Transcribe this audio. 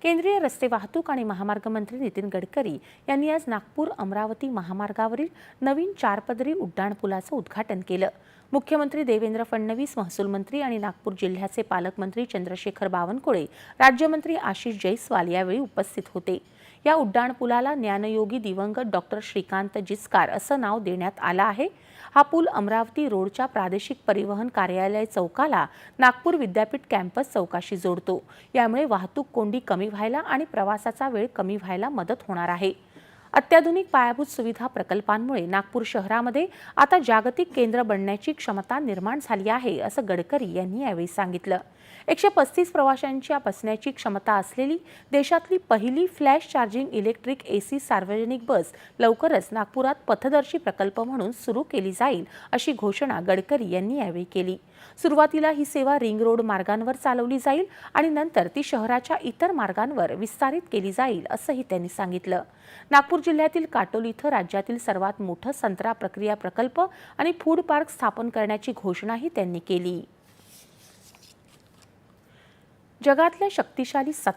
केंद्रीय रस्ते वाहतूक आणि महामार्ग मंत्री नितीन गडकरी यांनी आज नागपूर अमरावती महामार्गावरील नवीन 4 पदरी उड्डाणपुलाचं उद्घाटन केलं। मुख्यमंत्री देवेंद्र फडणवीस, महसूल मंत्री आणि नागपूर जिल्ह्याचे पालकमंत्री चंद्रशेखर बावनकुळे, राज्यमंत्री आशिष जयस्वाल यावेळी उपस्थित होते। या उड्डाणपुलाला ज्ञानयोगी दिवंगत डॉक्टर श्रीकांत जिचकार असं नाव देण्यात आलं आहे। हा पूल अमरावती रोडच्या प्रादेशिक परिवहन कार्यालय चौकाला नागपूर विद्यापीठ कॅम्पस चौकाशी जोडतो। यामुळे वाहतूक कोंडी कमी व्हायला आणि प्रवासाचा वेळ कमी व्हायला मदत होणार आहे। अत्याधुनिक पायाभूत सुविधा प्रकल्पांमुळे नागपूर शहरामध्ये आता जागतिक केंद्र बनण्याची क्षमता निर्माण झाली आहे, असं गडकरी यांनी यावेळी सांगितलं। 135 प्रवाशांच्या बसण्याची क्षमता असलेली देशातली पहिली फ्लॅश चार्जिंग इलेक्ट्रिक एसी सार्वजनिक बस लवकरच नागपुरात पथदर्शी प्रकल्प म्हणून सुरू केली जाईल, अशी घोषणा गडकरी यांनी यावेळी केली। सुरुवातीला ही सेवा रिंग रोड मार्गांवर चालवली जाईल आणि नंतर ती शहराच्या इतर मार्गांवर विस्तारित केली जाईल, असंही त्यांनी सांगितलं। नागपूर जिल्ह्यातील काटोल इथं राज्यातील सर्वात मोठं संत्रा प्रक्रिया प्रकल्प आणि फूड पार्क स्थापन करण्याची घोषणाही त्यांनी केली। जगातल्या शक्तिशाली